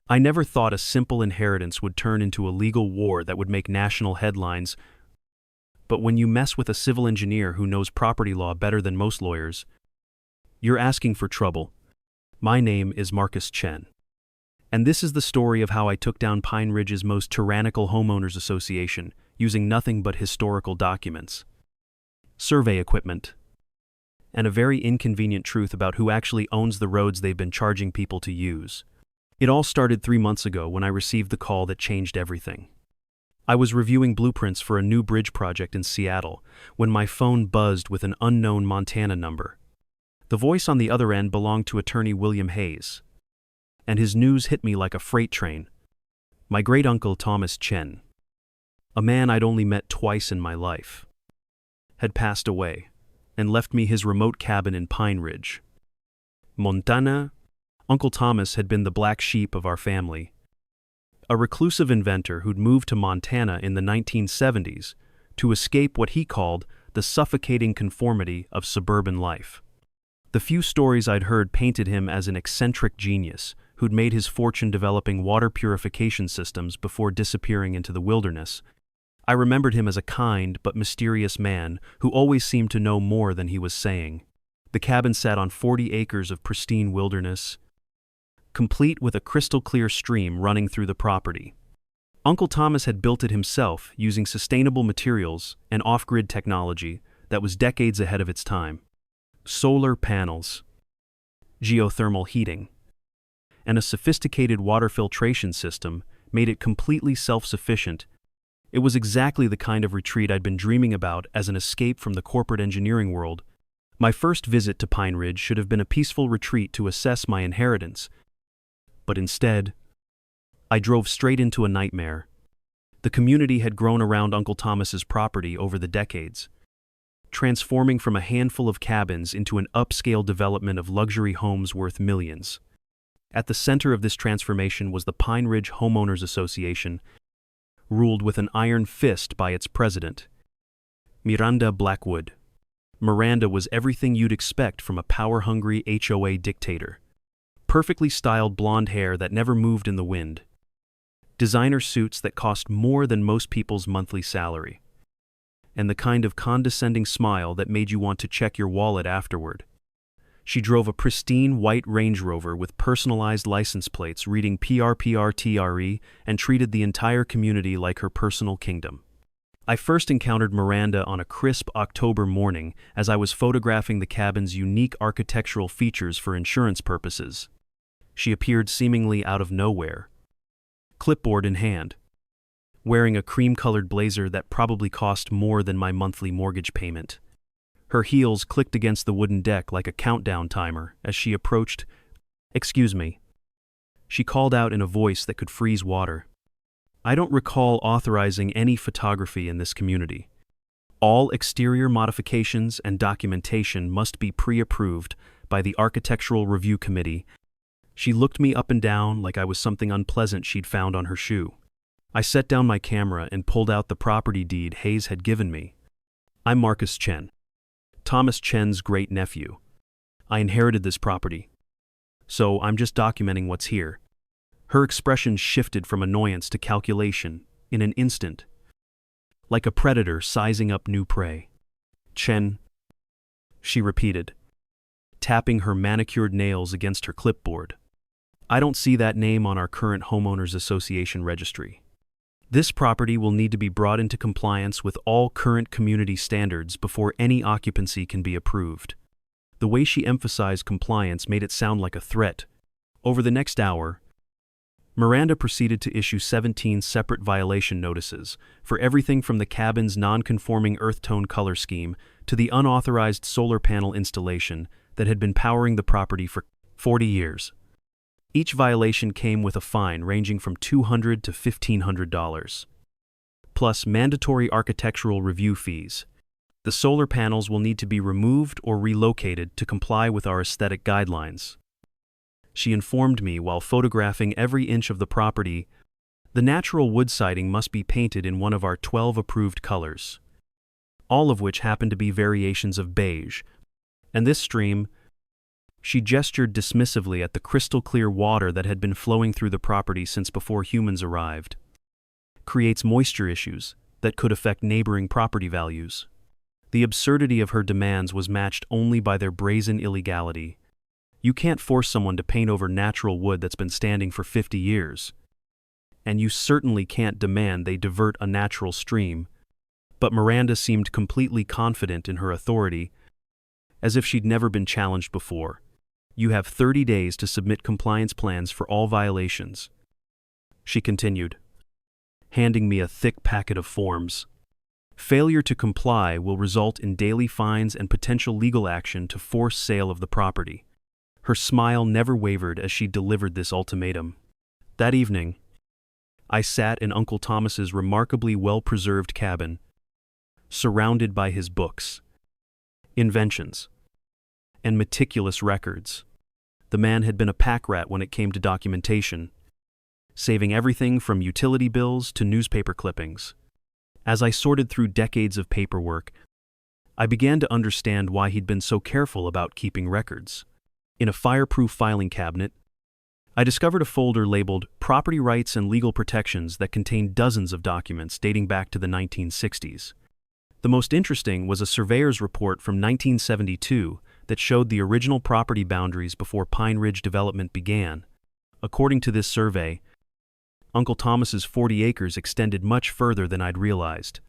I never thought a simple inheritance would turn into a legal war that would make national headlines, but when you mess with a civil engineer who knows property law better than most lawyers, you're asking for trouble. My name is Marcus Chen. And this is the story of how I took down Pine Ridge's most tyrannical homeowners association using nothing but historical documents, survey equipment, and a very inconvenient truth about who actually owns the roads they've been charging people to use. It all started 3 months ago when I received the call that changed everything. I was reviewing blueprints for a new bridge project in Seattle when my phone buzzed with an unknown Montana number. The voice on the other end belonged to attorney William Hayes, and his news hit me like a freight train. My great-uncle Thomas Chen, a man I'd only met twice in my life, had passed away and left me his remote cabin in Pine Ridge, Montana. Uncle Thomas had been the black sheep of our family, a reclusive inventor who'd moved to Montana in the 1970s to escape what he called the suffocating conformity of suburban life. The few stories I'd heard painted him as an eccentric genius who'd made his fortune developing water purification systems before disappearing into the wilderness. I remembered him as a kind but mysterious man who always seemed to know more than he was saying. The cabin sat on 40 acres of pristine wilderness, complete with a crystal-clear stream running through the property. Uncle Thomas had built it himself using sustainable materials and off-grid technology that was decades ahead of its time. Solar panels, geothermal heating, and a sophisticated water filtration system made it completely self-sufficient. It was exactly the kind of retreat I'd been dreaming about as an escape from the corporate engineering world. My first visit to Pine Ridge should have been a peaceful retreat to assess my inheritance, but instead, I drove straight into a nightmare. The community had grown around Uncle Thomas's property over the decades, transforming from a handful of cabins into an upscale development of luxury homes worth millions. At the center of this transformation was the Pine Ridge Homeowners Association, ruled with an iron fist by its president, Miranda Blackwood. Miranda was everything you'd expect from a power-hungry HOA dictator. Perfectly styled blonde hair that never moved in the wind, designer suits that cost more than most people's monthly salary, and the kind of condescending smile that made you want to check your wallet afterward. She drove a pristine white Range Rover with personalized license plates reading PRPRTRE and treated the entire community like her personal kingdom. I first encountered Miranda on a crisp October morning as I was photographing the cabin's unique architectural features for insurance purposes. She appeared seemingly out of nowhere, clipboard in hand, wearing a cream-colored blazer that probably cost more than my monthly mortgage payment. Her heels clicked against the wooden deck like a countdown timer as she approached. "Excuse me," she called out in a voice that could freeze water. "I don't recall authorizing any photography in this community. All exterior modifications and documentation must be pre-approved by the Architectural Review Committee." She looked me up and down like I was something unpleasant she'd found on her shoe. I set down my camera and pulled out the property deed Hayes had given me. "I'm Marcus Chen, Thomas Chen's great-nephew. I inherited this property, so I'm just documenting what's here." Her expression shifted from annoyance to calculation in an instant, like a predator sizing up new prey. "Chen," she repeated, tapping her manicured nails against her clipboard. "I don't see that name on our current homeowners association registry. This property will need to be brought into compliance with all current community standards before any occupancy can be approved." The way she emphasized compliance made it sound like a threat. Over the next hour, Miranda proceeded to issue 17 separate violation notices for everything from the cabin's non-conforming earth tone color scheme to the unauthorized solar panel installation that had been powering the property for 40 years. Each violation came with a fine ranging from $200 to $1,500, plus mandatory architectural review fees. The solar panels will need to be removed or relocated to comply with our aesthetic guidelines, she informed me while photographing every inch of the property. The natural wood siding must be painted in one of our 12 approved colors, all of which happen to be variations of beige, and this stream She gestured dismissively at the crystal-clear water that had been flowing through the property since before humans arrived. Creates moisture issues that could affect neighboring property values. The absurdity of her demands was matched only by their brazen illegality. You can't force someone to paint over natural wood that's been standing for 50 years. And you certainly can't demand they divert a natural stream. But Miranda seemed completely confident in her authority, as if she'd never been challenged before. You have 30 days to submit compliance plans for all violations, she continued, handing me a thick packet of forms. Failure to comply will result in daily fines and potential legal action to force sale of the property. Her smile never wavered as she delivered this ultimatum. That evening, I sat in Uncle Thomas's remarkably well-preserved cabin, surrounded by his books, inventions, and meticulous records. The man had been a pack rat when it came to documentation, saving everything from utility bills to newspaper clippings. As I sorted through decades of paperwork, I began to understand why he'd been so careful about keeping records. In a fireproof filing cabinet, I discovered a folder labeled Property Rights and Legal Protections that contained dozens of documents dating back to the 1960s. The most interesting was a surveyor's report from 1972 that showed the original property boundaries before Pine Ridge development began. According to this survey, Uncle Thomas's 40 acres extended much further than I'd realized,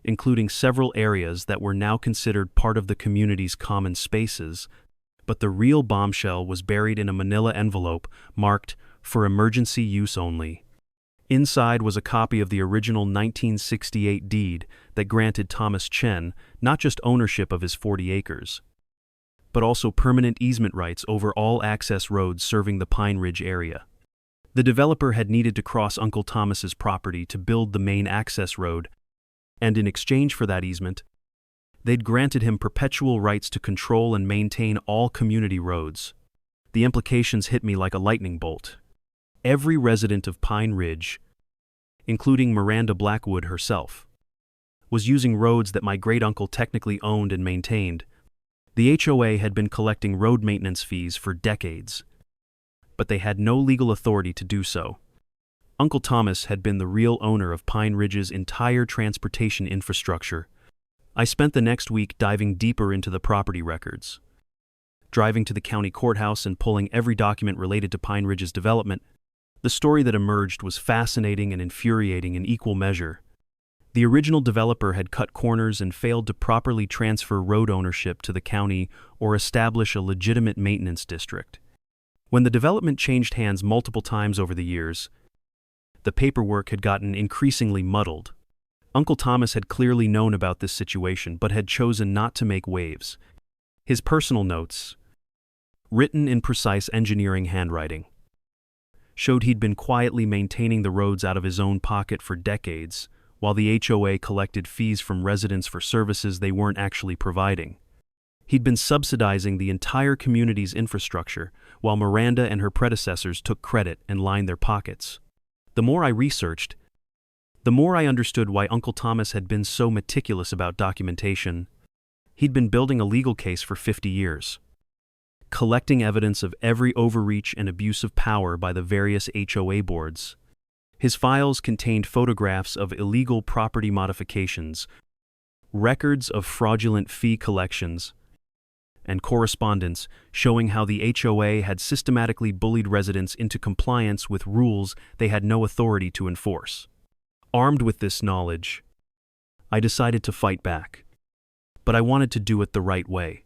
including several areas that were now considered part of the community's common spaces, but the real bombshell was buried in a manila envelope marked for emergency use only. Inside was a copy of the original 1968 deed that granted Thomas Chen not just ownership of his 40 acres, but also permanent easement rights over all access roads serving the Pine Ridge area. The developer had needed to cross Uncle Thomas's property to build the main access road, and in exchange for that easement, they'd granted him perpetual rights to control and maintain all community roads. The implications hit me like a lightning bolt. Every resident of Pine Ridge, including Miranda Blackwood herself, was using roads that my great-uncle technically owned and maintained. The HOA had been collecting road maintenance fees for decades, but they had no legal authority to do so. Uncle Thomas had been the real owner of Pine Ridge's entire transportation infrastructure. I spent the next week diving deeper into the property records, driving to the county courthouse and pulling every document related to Pine Ridge's development. The story that emerged was fascinating and infuriating in equal measure. The original developer had cut corners and failed to properly transfer road ownership to the county or establish a legitimate maintenance district. When the development changed hands multiple times over the years, the paperwork had gotten increasingly muddled. Uncle Thomas had clearly known about this situation but had chosen not to make waves. His personal notes, written in precise engineering handwriting, showed he'd been quietly maintaining the roads out of his own pocket for decades, while the HOA collected fees from residents for services they weren't actually providing. He'd been subsidizing the entire community's infrastructure, while Miranda and her predecessors took credit and lined their pockets. The more I researched, the more I understood why Uncle Thomas had been so meticulous about documentation. He'd been building a legal case for 50 years, collecting evidence of every overreach and abuse of power by the various HOA boards. His files contained photographs of illegal property modifications, records of fraudulent fee collections, and correspondence showing how the HOA had systematically bullied residents into compliance with rules they had no authority to enforce. Armed with this knowledge, I decided to fight back. But I wanted to do it the right way.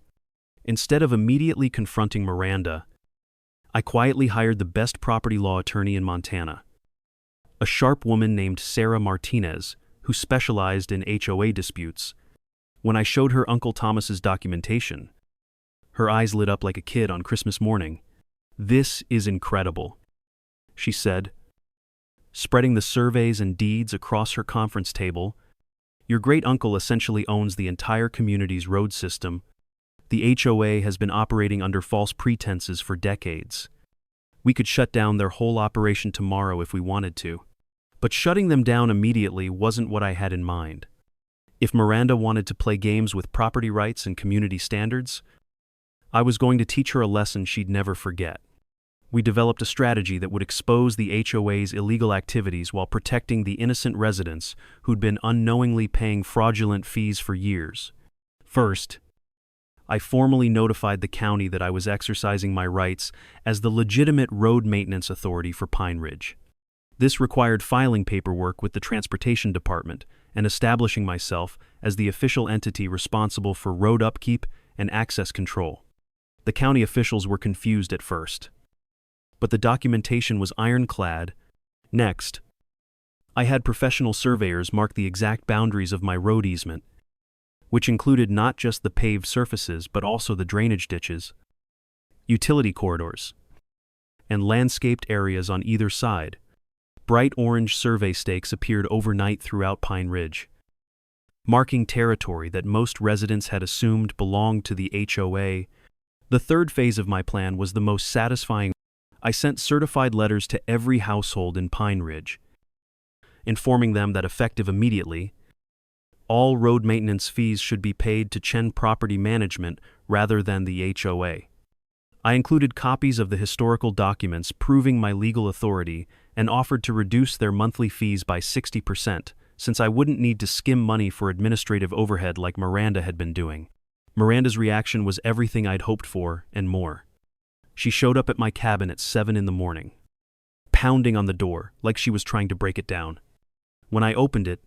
Instead of immediately confronting Miranda, I quietly hired the best property law attorney in Montana, a sharp woman named Sarah Martinez, who specialized in HOA disputes. When I showed her Uncle Thomas's documentation, her eyes lit up like a kid on Christmas morning. "This is incredible," she said, spreading the surveys and deeds across her conference table. "Your great-uncle essentially owns the entire community's road system. The HOA has been operating under false pretenses for decades. We could shut down their whole operation tomorrow if we wanted to. But shutting them down immediately wasn't what I had in mind. If Miranda wanted to play games with property rights and community standards, I was going to teach her a lesson she'd never forget. We developed a strategy that would expose the HOA's illegal activities while protecting the innocent residents who'd been unknowingly paying fraudulent fees for years. First, I formally notified the county that I was exercising my rights as the legitimate road maintenance authority for Pine Ridge. This required filing paperwork with the Transportation Department and establishing myself as the official entity responsible for road upkeep and access control. The county officials were confused at first, but the documentation was ironclad. Next, I had professional surveyors mark the exact boundaries of my road easement, which included not just the paved surfaces but also the drainage ditches, utility corridors, and landscaped areas on either side. Bright orange survey stakes appeared overnight throughout Pine Ridge, marking territory that most residents had assumed belonged to the HOA. The third phase of my plan was the most satisfying. I sent certified letters to every household in Pine Ridge, informing them that effective immediately, all road maintenance fees should be paid to Chen Property Management rather than the HOA. I included copies of the historical documents proving my legal authority and offered to reduce their monthly fees by 60%, since I wouldn't need to skim money for administrative overhead like Miranda had been doing. Miranda's reaction was everything I'd hoped for and more. She showed up at my cabin at 7 in the morning, pounding on the door like she was trying to break it down. When I opened it,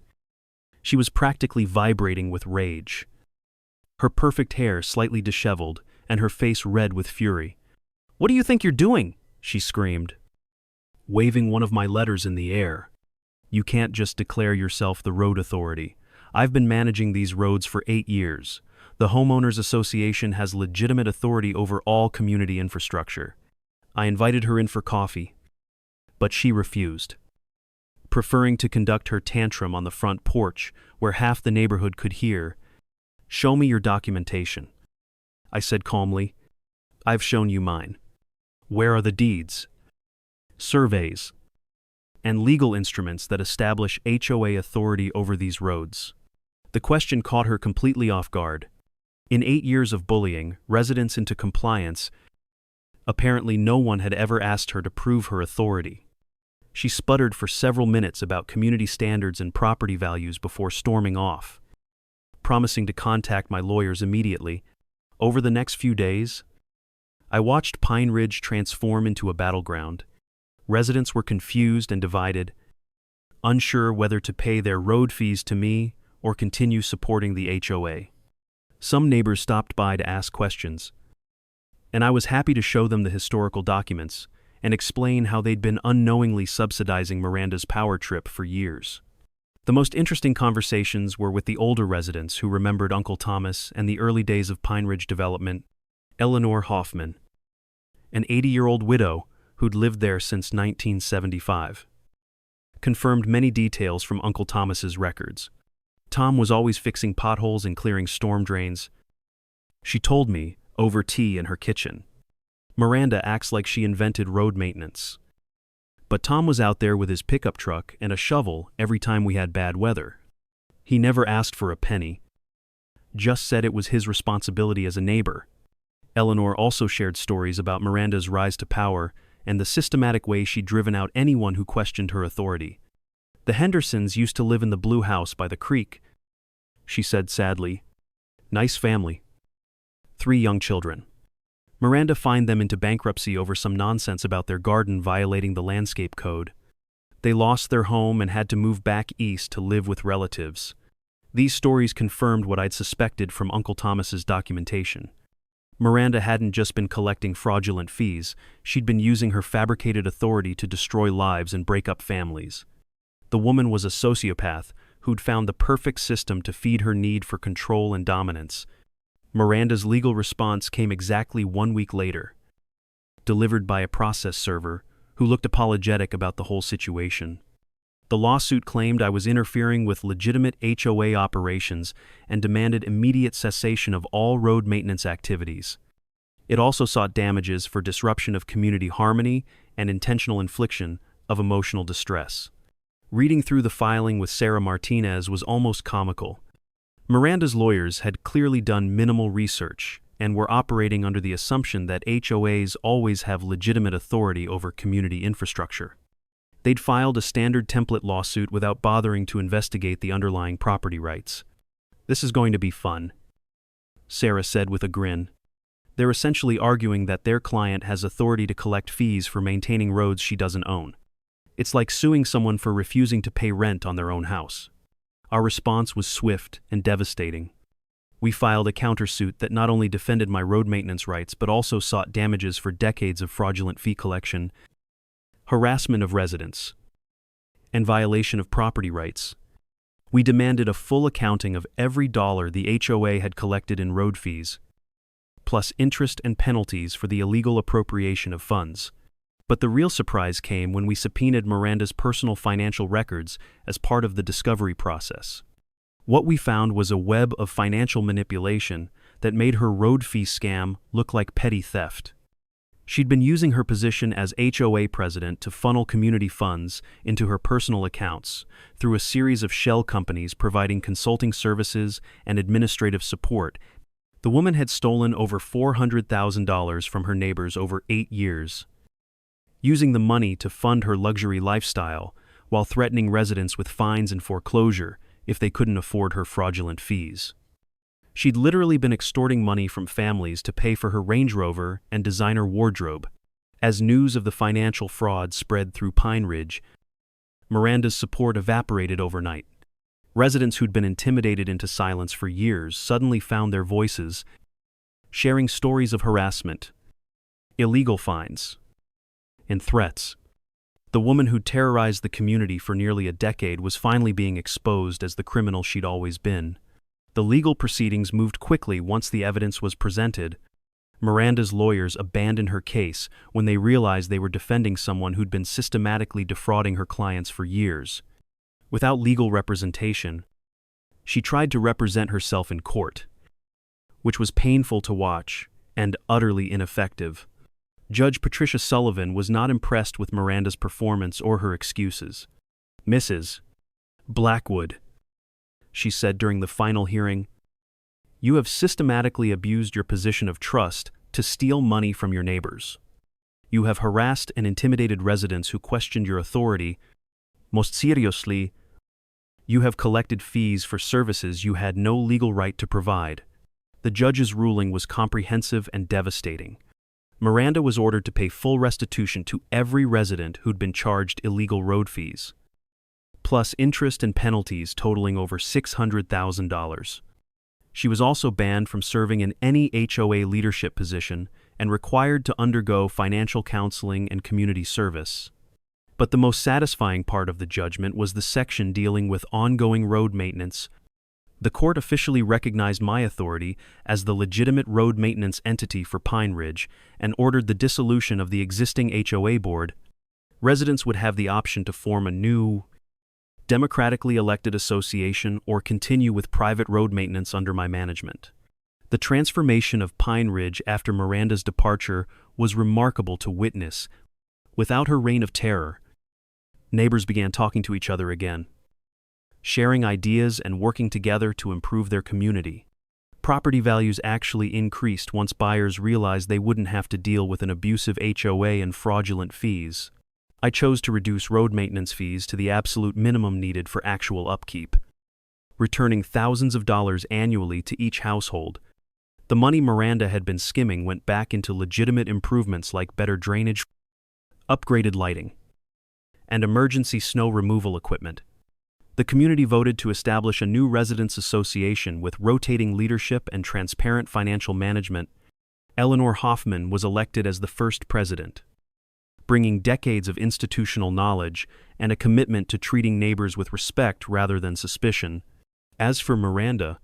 she was practically vibrating with rage. Her perfect hair slightly disheveled and her face red with fury. "What do you think you're doing?" she screamed, waving one of my letters in the air. "You can't just declare yourself the road authority. I've been managing these roads for 8 years. The Homeowners Association has legitimate authority over all community infrastructure." I invited her in for coffee, but she refused, preferring to conduct her tantrum on the front porch where half the neighborhood could hear. "Show me your documentation," I said calmly. "I've shown you mine. Where are the deeds, surveys, and legal instruments that establish HOA authority over these roads?" The question caught her completely off guard. In 8 years of bullying residents into compliance, apparently no one had ever asked her to prove her authority. She sputtered for several minutes about community standards and property values before storming off, promising to contact my lawyers immediately. Over the next few days, I watched Pine Ridge transform into a battleground. Residents were confused and divided, unsure whether to pay their road fees to me or continue supporting the HOA. Some neighbors stopped by to ask questions, and I was happy to show them the historical documents and explain how they'd been unknowingly subsidizing Miranda's power trip for years. The most interesting conversations were with the older residents who remembered Uncle Thomas and the early days of Pine Ridge development. Eleanor Hoffman, an 80-year-old widow who'd lived there since 1975, confirmed many details from Uncle Thomas's records. Tom was always fixing potholes and clearing storm drains, she told me, over tea in her kitchen. Miranda acts like she invented road maintenance, but Tom was out there with his pickup truck and a shovel every time we had bad weather. He never asked for a penny, just said it was his responsibility as a neighbor. Eleanor also shared stories about Miranda's rise to power and the systematic way she'd driven out anyone who questioned her authority. "The Hendersons used to live in the blue house by the creek," she said sadly. "Nice family. 3 young children. Miranda fined them into bankruptcy over some nonsense about their garden violating the landscape code. They lost their home and had to move back east to live with relatives." These stories confirmed what I'd suspected from Uncle Thomas's documentation. Miranda hadn't just been collecting fraudulent fees, she'd been using her fabricated authority to destroy lives and break up families. The woman was a sociopath who'd found the perfect system to feed her need for control and dominance. Miranda's legal response came exactly 1 week later, delivered by a process server who looked apologetic about the whole situation. The lawsuit claimed I was interfering with legitimate HOA operations and demanded immediate cessation of all road maintenance activities. It also sought damages for disruption of community harmony and intentional infliction of emotional distress. Reading through the filing with Sarah Martinez was almost comical. Miranda's lawyers had clearly done minimal research and were operating under the assumption that HOAs always have legitimate authority over community infrastructure. They'd filed a standard template lawsuit without bothering to investigate the underlying property rights. "This is going to be fun," Sarah said with a grin. "They're essentially arguing that their client has authority to collect fees for maintaining roads she doesn't own. It's like suing someone for refusing to pay rent on their own house." Our response was swift and devastating. We filed a countersuit that not only defended my road maintenance rights but also sought damages for decades of fraudulent fee collection, harassment of residents, and violation of property rights. We demanded a full accounting of every dollar the HOA had collected in road fees, plus interest and penalties for the illegal appropriation of funds. But the real surprise came when we subpoenaed Miranda's personal financial records as part of the discovery process. What we found was a web of financial manipulation that made her road fee scam look like petty theft. She'd been using her position as HOA president to funnel community funds into her personal accounts through a series of shell companies providing consulting services and administrative support. The woman had stolen over $400,000 from her neighbors over 8 years, using the money to fund her luxury lifestyle while threatening residents with fines and foreclosure if they couldn't afford her fraudulent fees. She'd literally been extorting money from families to pay for her Range Rover and designer wardrobe. As news of the financial fraud spread through Pine Ridge, Miranda's support evaporated overnight. Residents who'd been intimidated into silence for years suddenly found their voices, sharing stories of harassment, illegal fines, and threats. The woman who'd terrorized the community for nearly a decade was finally being exposed as the criminal she'd always been. The legal proceedings moved quickly once the evidence was presented. Miranda's lawyers abandoned her case when they realized they were defending someone who'd been systematically defrauding her clients for years. Without legal representation, she tried to represent herself in court, which was painful to watch and utterly ineffective. Judge Patricia Sullivan was not impressed with Miranda's performance or her excuses. "Mrs. Blackwood," she said during the final hearing, "you have systematically abused your position of trust to steal money from your neighbors. You have harassed and intimidated residents who questioned your authority. Most seriously, you have collected fees for services you had no legal right to provide." The judge's ruling was comprehensive and devastating. Miranda was ordered to pay full restitution to every resident who'd been charged illegal road fees, plus interest and penalties totaling over $600,000. She was also banned from serving in any HOA leadership position and required to undergo financial counseling and community service. But the most satisfying part of the judgment was the section dealing with ongoing road maintenance. The court officially recognized my authority as the legitimate road maintenance entity for Pine Ridge and ordered the dissolution of the existing HOA board. Residents would have the option to form a new, democratically elected association or continue with private road maintenance under my management. The transformation of Pine Ridge after Miranda's departure was remarkable to witness. Without her reign of terror, neighbors began talking to each other again, sharing ideas and working together to improve their community. Property values actually increased once buyers realized they wouldn't have to deal with an abusive HOA and fraudulent fees. I chose to reduce road maintenance fees to the absolute minimum needed for actual upkeep, returning thousands of dollars annually to each household. The money Miranda had been skimming went back into legitimate improvements like better drainage, upgraded lighting, and emergency snow removal equipment. The community voted to establish a new residents' association with rotating leadership and transparent financial management. Eleanor Hoffman was elected as the first president, bringing decades of institutional knowledge and a commitment to treating neighbors with respect rather than suspicion. As for Miranda,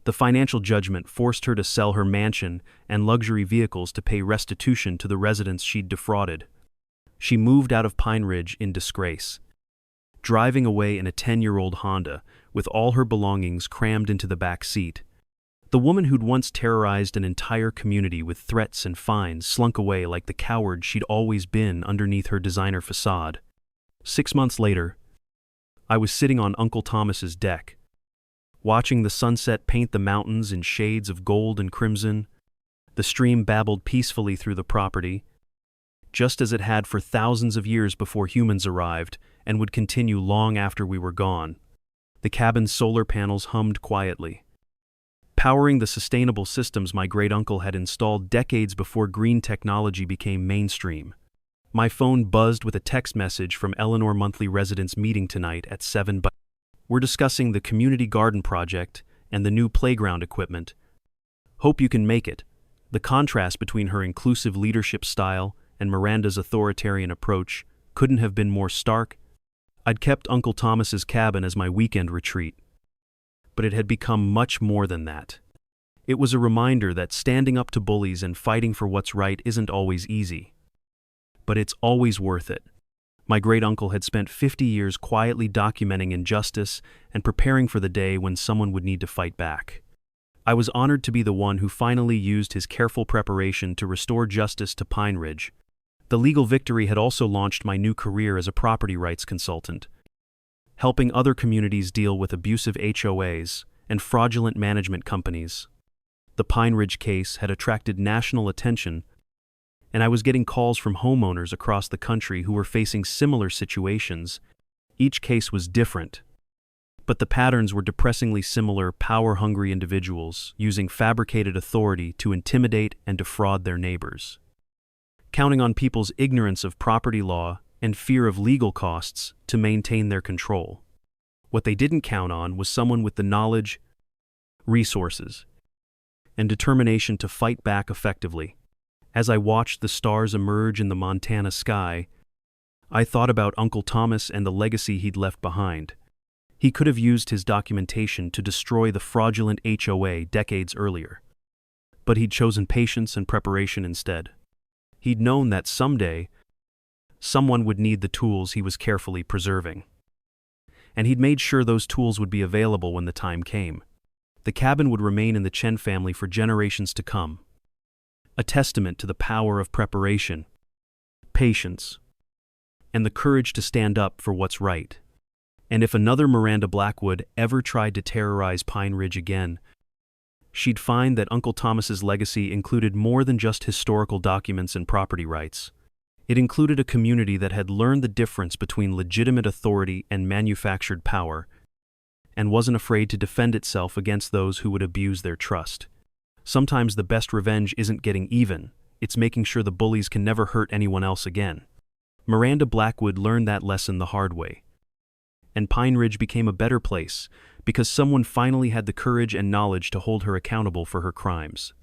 the financial judgment forced her to sell her mansion and luxury vehicles to pay restitution to the residents she'd defrauded. She moved out of Pine Ridge in disgrace, driving away in a 10-year-old Honda with all her belongings crammed into the back seat. The woman who'd once terrorized an entire community with threats and fines slunk away like the coward she'd always been underneath her designer facade. 6 months later, I was sitting on Uncle Thomas's deck, watching the sunset paint the mountains in shades of gold and crimson. The stream babbled peacefully through the property, just as it had for thousands of years before humans arrived, and would continue long after we were gone. The cabin's solar panels hummed quietly, powering the sustainable systems my great-uncle had installed decades before green technology became mainstream. My phone buzzed with a text message from Eleanor Monthly Residents meeting tonight at 7. We're discussing the community garden project and the new playground equipment. Hope you can make it. The contrast between her inclusive leadership style and Miranda's authoritarian approach couldn't have been more stark. I'd kept Uncle Thomas's cabin as my weekend retreat, but it had become much more than that. It was a reminder that standing up to bullies and fighting for what's right isn't always easy, but it's always worth it. My great-uncle had spent 50 years quietly documenting injustice and preparing for the day when someone would need to fight back. I was honored to be the one who finally used his careful preparation to restore justice to Pine Ridge. The legal victory had also launched my new career as a property rights consultant, helping other communities deal with abusive HOAs and fraudulent management companies. The Pine Ridge case had attracted national attention, and I was getting calls from homeowners across the country who were facing similar situations. Each case was different, but the patterns were depressingly similar: power-hungry individuals using fabricated authority to intimidate and defraud their neighbors, counting on people's ignorance of property law and fear of legal costs to maintain their control. What they didn't count on was someone with the knowledge, resources, and determination to fight back effectively. As I watched the stars emerge in the Montana sky, I thought about Uncle Thomas and the legacy he'd left behind. He could have used his documentation to destroy the fraudulent HOA decades earlier, but he'd chosen patience and preparation instead. He'd known that someday, someone would need the tools he was carefully preserving, and he'd made sure those tools would be available when the time came. The cabin would remain in the Chen family for generations to come, a testament to the power of preparation, patience, and the courage to stand up for what's right. And if another Miranda Blackwood ever tried to terrorize Pine Ridge again, she'd find that Uncle Thomas's legacy included more than just historical documents and property rights. It included a community that had learned the difference between legitimate authority and manufactured power, and wasn't afraid to defend itself against those who would abuse their trust. Sometimes the best revenge isn't getting even, it's making sure the bullies can never hurt anyone else again. Miranda Blackwood learned that lesson the hard way, and Pine Ridge became a better place because someone finally had the courage and knowledge to hold her accountable for her crimes.